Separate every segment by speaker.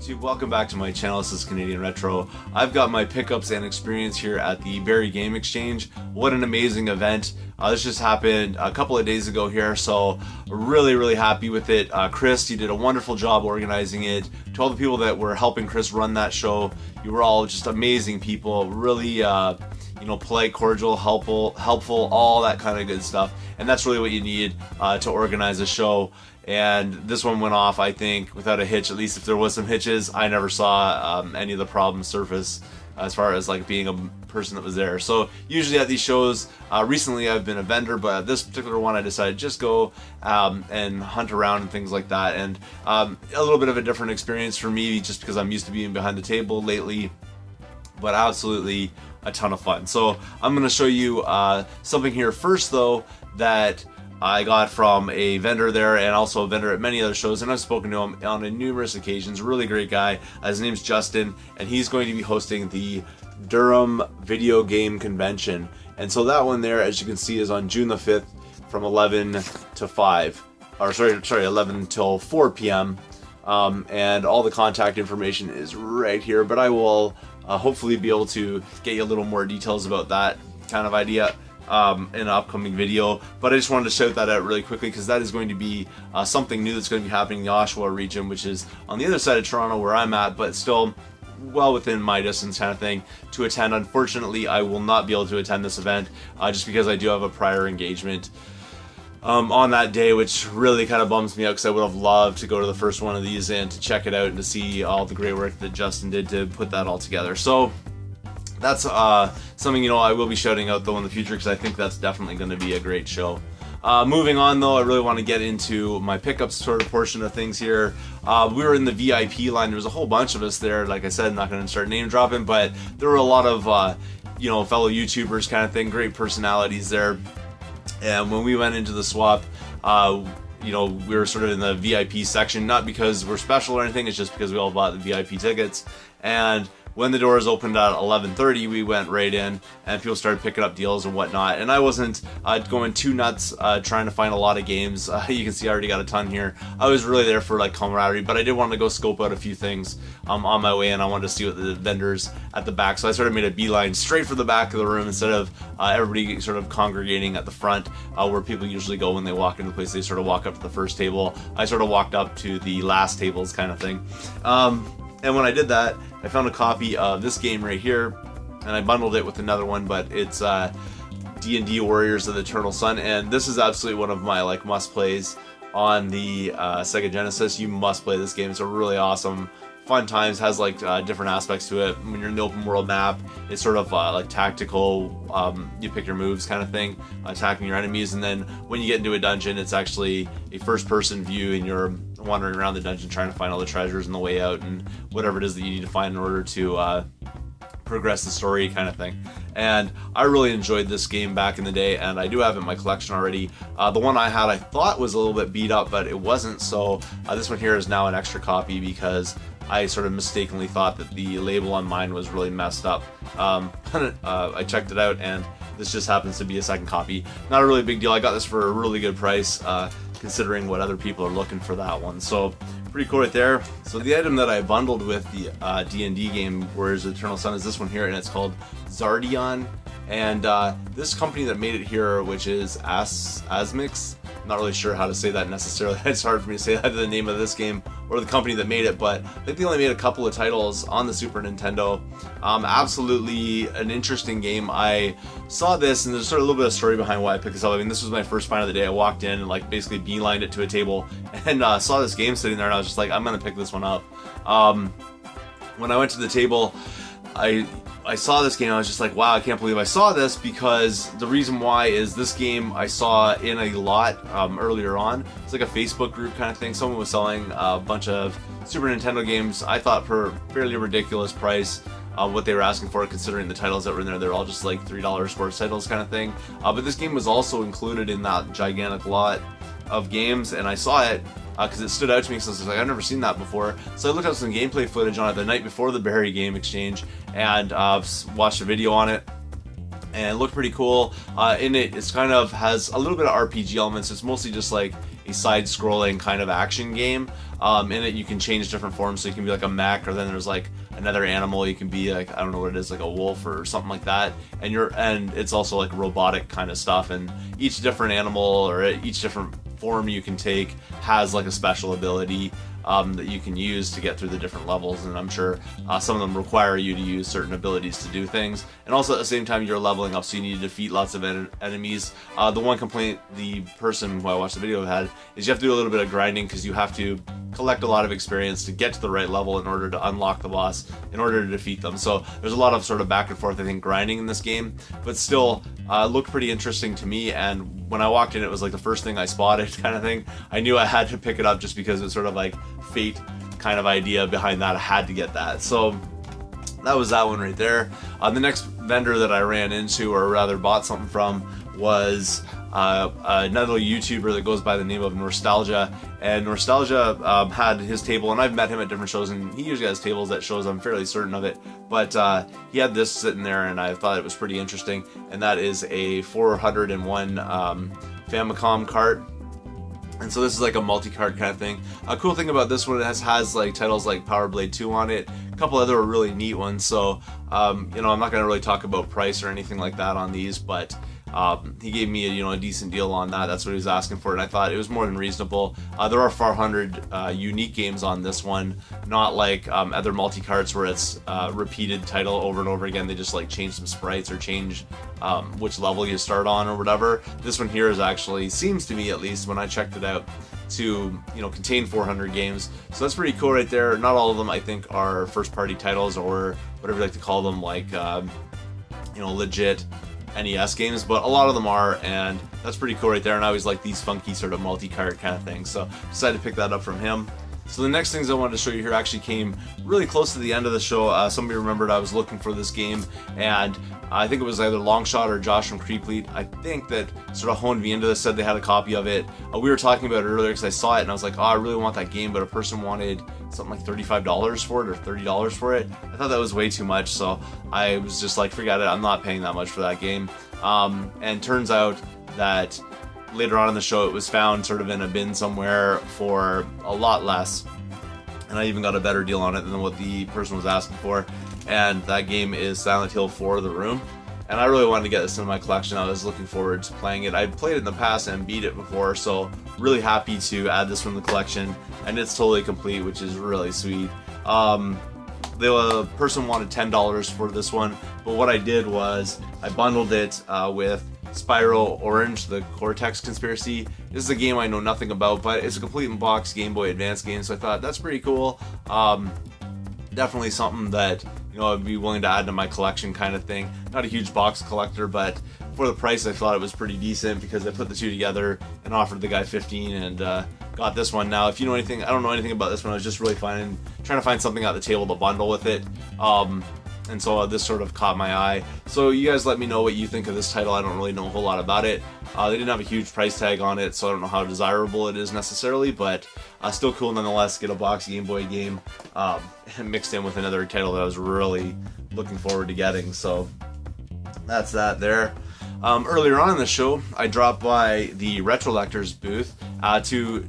Speaker 1: YouTube, welcome back to my channel. This is Canadian Retro. I've got my pickups and experience here at the Barrie Game Exchange. What an amazing event. This just happened a couple of days ago here, so really happy with it. Chris, you did a wonderful job organizing it. To all the people that were helping Chris run that show, you were all just amazing people, really polite, cordial, helpful, all that kind of good stuff. And that's really what you need to organize a show. And this one went off, I think, without a hitch. At least if there was some hitches, I never saw any of the problems surface as far as like being a person that was there. So usually at these shows, recently I've been a vendor, but at this particular one I decided just go and hunt around and things like that. And a little bit of a different experience for me just because I'm used to being behind the table lately, but absolutely a ton of fun. So I'm going to show you something here first though that I got from a vendor there and also a vendor at many other shows, and I've spoken to him on numerous occasions. Really great guy. His name's Justin, and he's going to be hosting the Durham Video Game Convention. And so that one there, as you can see, is on June the 5th from 11 to 5. Or sorry, 11 till 4 p.m. And all the contact information is right here, but I will hopefully be able to get you a little more details about that kind of idea in an upcoming video. But I just wanted to shout that out really quickly because that is going to be something new that's going to be happening in the Oshawa region, which is on the other side of Toronto where I'm at, but still well within my distance kind of thing to attend. Unfortunately, I will not be able to attend this event just because I do have a prior engagement on that day, which really kind of bums me out because I would have loved to go to the first one of these and to check it out and to see all the great work that Justin did to put that all together. So that's something I will be shouting out though in the future because I think that's definitely going to be a great show. Moving on though, I really want to get into my pickups sort of portion of things here. We were in the VIP line. There was a whole bunch of us there. Like I said, I'm not going to start name dropping, but there were a lot of fellow YouTubers kind of thing, great personalities there. And when we went into the swap, we were sort of in the VIP section, not because we're special or anything, it's just because we all bought the VIP tickets. And when the doors opened at 11:30, we went right in and people started picking up deals and whatnot. And I wasn't going too nuts trying to find a lot of games. You can see I already got a ton here. I was really there for like camaraderie, but I did want to go scope out a few things on my way in. I wanted to see what the vendors at the back. So I sort of made a beeline straight for the back of the room instead of everybody sort of congregating at the front where people usually go when they walk into the place. They sort of walk up to the first table. I sort of walked up to the last tables kind of thing. And when I did that, I found a copy of this game right here, and I bundled it with another one, but it's D&D Warriors of the Eternal Sun, and this is absolutely one of my must-plays on the Sega Genesis. You must play this game. It's a really awesome, fun times, has different aspects to it. When you're in the open world map, it's sort of like tactical, you pick your moves kind of thing, attacking your enemies, and then when you get into a dungeon, it's actually a first-person view, and you're wandering around the dungeon trying to find all the treasures on the way out and whatever it is that you need to find in order to progress the story kind of thing. And I really enjoyed this game back in the day, and I do have it in my collection already. The one I had I thought was a little bit beat up, but it wasn't, so this one here is now an extra copy because I sort of mistakenly thought that the label on mine was really messed up. I checked it out, and this just happens to be a second copy. Not a really big deal. I got this for a really good price considering what other people are looking for that one. So pretty cool right there. So the item that I bundled with the D&D game Warriors of Eternal Sun is this one here, and it's called Zardion. And this company that made it here, which is Asmix, I'm not really sure how to say that necessarily. It's hard for me to say either the name of this game or the company that made it, but I think they only made a couple of titles on the Super Nintendo. Absolutely an interesting game. I saw this, and there's sort of a little bit of story behind why I picked this up. I mean, this was my first find of the day. I walked in and basically beelined it to a table and saw this game sitting there, and I was just like, I'm gonna pick this one up. When I went to the table, I saw this game, I was just like, wow, I can't believe I saw this, because the reason why is this game I saw in a lot earlier on. It's like a Facebook group kind of thing. Someone was selling a bunch of Super Nintendo games, I thought for a fairly ridiculous price. What they were asking for, considering the titles that were in there, they're all just like $3 sports titles kind of thing. But this game was also included in that gigantic lot of games, and I saw it because it stood out to me, so I was like, I've never seen that before. So I looked up some gameplay footage on it the night before the Barrie Game Exchange and watched a video on it. And it looked pretty cool. In it, it's kind of has a little bit of RPG elements. It's mostly just like a side-scrolling kind of action game. In it you can change different forms, so you can be like a mech, or then there's like another animal, you can be like, I don't know what it is, like a wolf or something like that, and it's also like robotic kind of stuff, and each different animal or each different form you can take has like a special ability that you can use to get through the different levels, and I'm sure some of them require you to use certain abilities to do things, and also at the same time you're leveling up, so you need to defeat lots of enemies. The one complaint the person who I watched the video had is you have to do a little bit of grinding, because you have to collect a lot of experience to get to the right level in order to unlock the boss, in order to defeat them. So there's a lot of sort of back and forth, I think, grinding in this game, but still looked pretty interesting to me, and when I walked in it was like the first thing I spotted kind of thing. I knew I had to pick it up just because it's sort of like fate kind of idea behind that. I had to get that. So that was that one right there. The next vendor that I ran into, or rather bought something from, was another YouTuber that goes by the name of Norsetalgia, and Norsetalgia had his table, and I've met him at different shows, and he usually has tables at shows, I'm fairly certain of it, but he had this sitting there, and I thought it was pretty interesting, and that is a 401 Famicom cart. And so this is like a multi-cart kind of thing. A cool thing about this one, it has like titles like Power Blade 2 on it, a couple other really neat ones. So you know, I'm not going to really talk about price or anything like that on these, but he gave me a decent deal on that. That's what he was asking for, and I thought it was more than reasonable. There are 400 unique games on this one, not like other multi-carts where it's repeated title over and over again. They just like change some sprites or change which level you start on or whatever. This one here is actually, seems to me at least when I checked it out, to contain 400 games. So that's pretty cool right there. Not all of them I think are first-party titles, or whatever you like to call them, like legit NES games, but a lot of them are, and that's pretty cool right there. And I always like these funky sort of multi-cart kind of things, so decided to pick that up from him. So the next things I wanted to show you here actually came really close to the end of the show. Somebody remembered I was looking for this game, and I think it was either Longshot or Josh from Creeplead, I think, that sort of honed me into this, said they had a copy of it. We were talking about it earlier because I saw it and I was like, oh, I really want that game, but a person wanted something like $35 for it or $30 for it. I thought that was way too much, so I was just like, forget it, I'm not paying that much for that game. And turns out that later on in the show it was found sort of in a bin somewhere for a lot less, and I even got a better deal on it than what the person was asking for, and that game is Silent Hill 4: The Room. And I really wanted to get this in my collection. I was looking forward to playing it. I'd played it in the past and beat it before, so really happy to add this from the collection, and it's totally complete, which is really sweet. The person wanted $10 for this one, but what I did was I bundled it with Spyro Orange, the Cortex Conspiracy. This is a game I know nothing about, but it's a complete in-box Game Boy Advance game, so I thought that's pretty cool. Definitely something that I'd be willing to add to my collection kind of thing. Not a huge box collector, but for the price I thought it was pretty decent, because I put the two together and offered the guy 15 and got this one. Now, if you know anything, I don't know anything about this one. I was just really trying to find something at the table to bundle with it. And so this sort of caught my eye. So you guys let me know what you think of this title. I don't really know a whole lot about it. They didn't have a huge price tag on it, so I don't know how desirable it is necessarily, but still cool nonetheless. Get a box Game Boy game mixed in with another title that I was really looking forward to getting. So that's that there. Earlier on in the show, I dropped by the Retrollectors booth. Two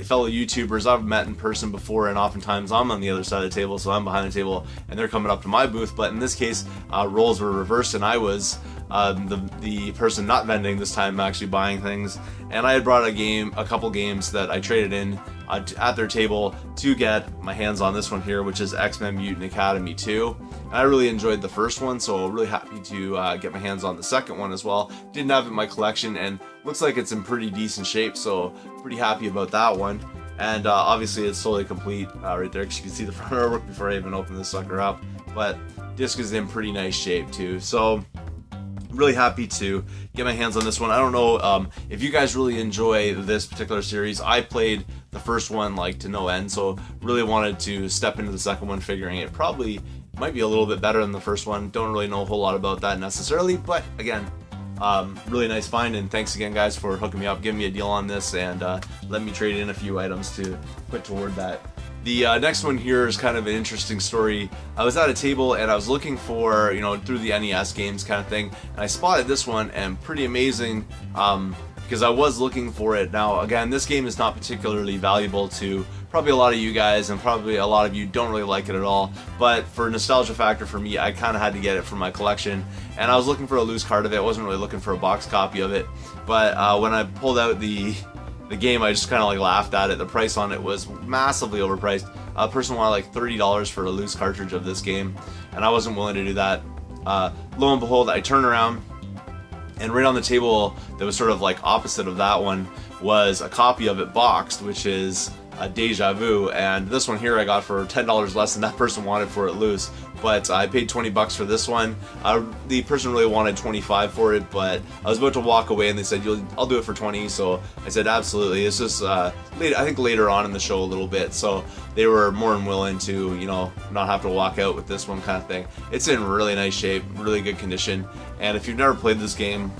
Speaker 1: fellow YouTubers I've met in person before, and oftentimes I'm on the other side of the table, so I'm behind the table, and they're coming up to my booth. But in this case, roles were reversed, and I was the person not vending this time, actually buying things. And I had brought a couple games that I traded in at their table to get my hands on this one here, which is XMen Mutant Academy 2. And I really enjoyed the first one, so really happy to get my hands on the second one as well. Didn't have it in my collection, and looks like it's in pretty decent shape, so pretty happy about that one. And obviously it's totally complete right there, because you can see the front artwork before I even open this sucker up. But disc is in pretty nice shape too, so really happy to get my hands on this one. I don't know if you guys really enjoy this particular series. I played the first one like to no end, so really wanted to step into the second one, figuring it probably might be a little bit better than the first one. Don't really know a whole lot about that necessarily, but again, really nice find, and thanks again guys for hooking me up, giving me a deal on this, and letting me trade in a few items to put toward that. The next one here is kind of an interesting story. I was at a table and I was looking for, through the NES games kind of thing, and I spotted this one, and pretty amazing. because I was looking for it. Now again, this game is not particularly valuable to probably a lot of you guys, and probably a lot of you don't really like it at all, but for nostalgia factor for me, I kind of had to get it for my collection, and I was looking for a loose card of it. I wasn't really looking for a box copy of it, but when I pulled out the game, I just kind of like laughed at it. The price on it was massively overpriced. A person wanted like $30 for a loose cartridge of this game, and I wasn't willing to do that. Lo and behold, I turned around, and right on the table that was sort of like opposite of that one was a copy of it boxed, which is Deja Vu, and this one here I got for $10 less than that person wanted for it loose, but I paid 20 bucks for this one. The person really wanted 25 for it, but I was about to walk away and they said, I'll do it for 20, so I said absolutely. It's just I think later on in the show a little bit, so they were more than willing to, you know, not have to walk out with this one kind of thing. It's in really nice shape, really good condition, and if you've never played this game,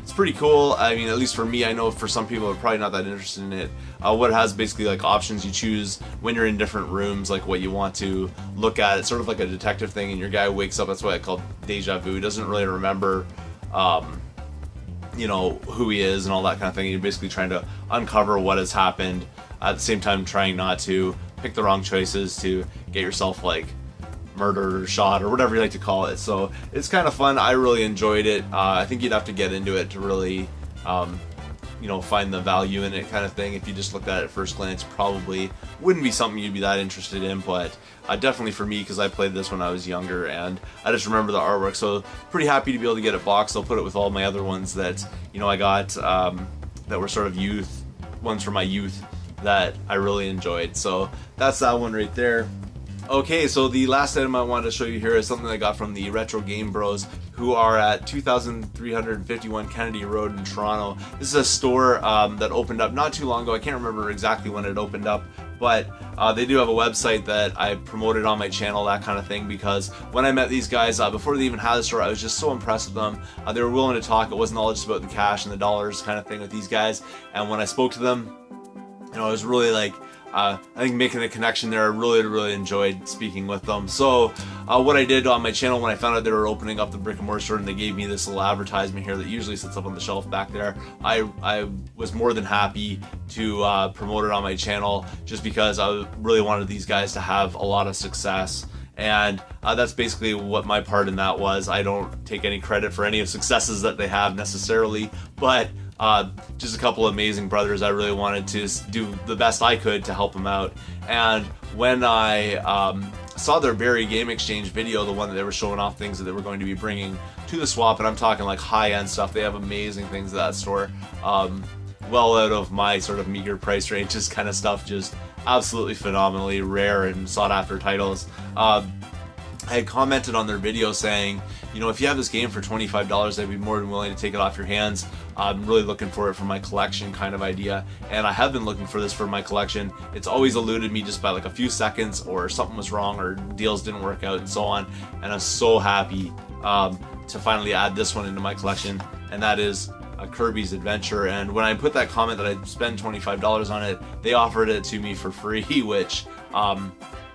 Speaker 1: it's pretty cool. I mean, at least for me, I know for some people are probably not that interested in it. What it has basically like options you choose when you're in different rooms, like what you want to look at. It's sort of like a detective thing, and your guy wakes up. That's why I called Deja Vu. He doesn't really remember, you know, who he is and all that kind of thing. You're basically trying to uncover what has happened, at the same time trying not to pick the wrong choices to get yourself like murdered or shot or whatever you like to call it. So it's kind of fun. I really enjoyed it. I think you'd have to get into it to really you know, find the value in it kind of thing. If you just looked at it at first glance, probably wouldn't be something you'd be that interested in, but definitely for me, because I played this when I was younger and I just remember the artwork, so pretty happy to be able to get it boxed. I'll put it with all my other ones that, you know, I got that were sort of ones from my youth that I really enjoyed. So that's that one right there. Okay, so the last item I wanted to show you here is something I got from the RetroGameBros, who are at 2351 Kennedy Road in Toronto. This is a store that opened up not too long ago. I can't remember exactly when it opened up, but they do have a website that I promoted on my channel, that kind of thing, because when I met these guys, before they even had the store, I was just so impressed with them. They were willing to talk. It wasn't all just about the cash and the dollars kind of thing with these guys, and when I spoke to them, you know, it was really like, I think making a connection there. I really enjoyed speaking with them. So what I did on my channel when I found out they were opening up the brick and mortar store and they gave me this little advertisement here that usually sits up on the shelf back there, I was more than happy to promote it on my channel, just because I really wanted these guys to have a lot of success. And that's basically what my part in that was. I don't take any credit for any of the successes that they have necessarily, but just a couple of amazing brothers. I really wanted to do the best I could to help them out. And when I saw their Barrie Game Exchange video, the one that they were showing off things that they were going to be bringing to the swap, and I'm talking like high-end stuff. They have amazing things at that store, well out of my sort of meager price range, just kind of stuff, just absolutely phenomenally rare and sought after titles. I had commented on their video saying, you know, if you have this game for $25, I'd be more than willing to take it off your hands. I'm really looking for it for my collection kind of idea, and I have been looking for this for my collection. It's always eluded me just by like a few seconds, or something was wrong, or deals didn't work out, and so on. And I'm so happy to finally add this one into my collection, and that is Kirby's Adventure. And when I put that comment that I'd spend $25 on it, they offered it to me for free, which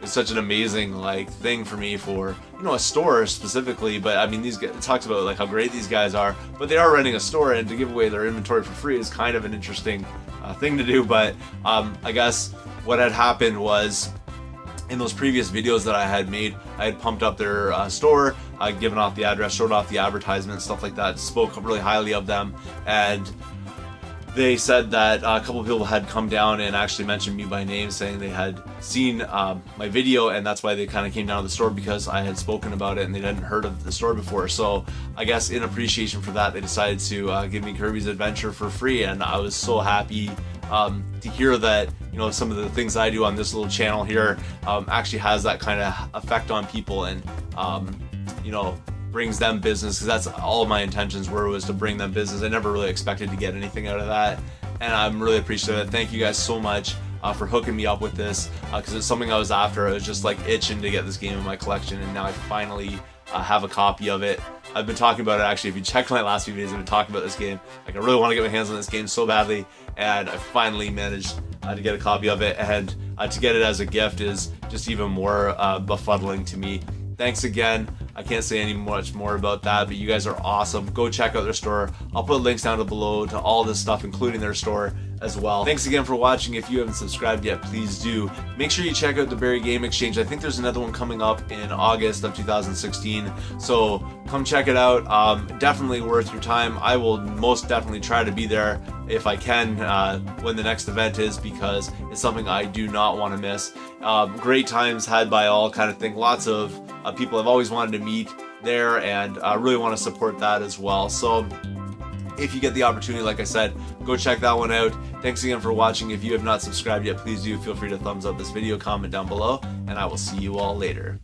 Speaker 1: is such an amazing like thing for me, for, you know, a store specifically. But I mean, these guys, it talks about like how great these guys are, but they are running a store, and to give away their inventory for free is kind of an interesting thing to do. But I guess what had happened was, in those previous videos that I had made, I had pumped up their store, given off the address, showed off the advertisement, stuff like that, spoke really highly of them, and they said that a couple of people had come down and actually mentioned me by name, saying they had seen my video, and that's why they kind of came down to the store, because I had spoken about it and they hadn't heard of the store before. So I guess in appreciation for that, they decided to give me Kirby's Adventure for free, and I was so happy to hear that, you know, some of the things I do on this little channel here actually has that kind of effect on people, and you know, brings them business, because that's all my intentions were, was to bring them business. I never really expected to get anything out of that, and I'm really appreciative. Thank you guys so much for hooking me up with this, because it's something I was after. I was just like itching to get this game in my collection, and now I finally have a copy of it. I've been talking about it, actually. If you check my last few videos, I've been talking about this game. Like, I really want to get my hands on this game so badly, and I finally managed to get a copy of it, and to get it as a gift is just even more befuddling to me. thanks again. I can't say any much more about that, but you guys are awesome. Go check out their store. I'll put links down below to all this stuff, including their store as well. Thanks again for watching. If you haven't subscribed yet, please do. Make sure you check out the Barrie Game Exchange. I think there's another one coming up in August of 2016, so come check it out. Definitely worth your time. I will most definitely try to be there if I can when the next event is, because it's something I do not want to miss. Great times had by all kind of thing. Lots of people I've always wanted to meet there, and I really want to support that as well. So if you get the opportunity, like I said, go check that one out. Thanks again for watching. If you have not subscribed yet, please do. Feel free to thumbs up this video, comment down below, and I will see you all later.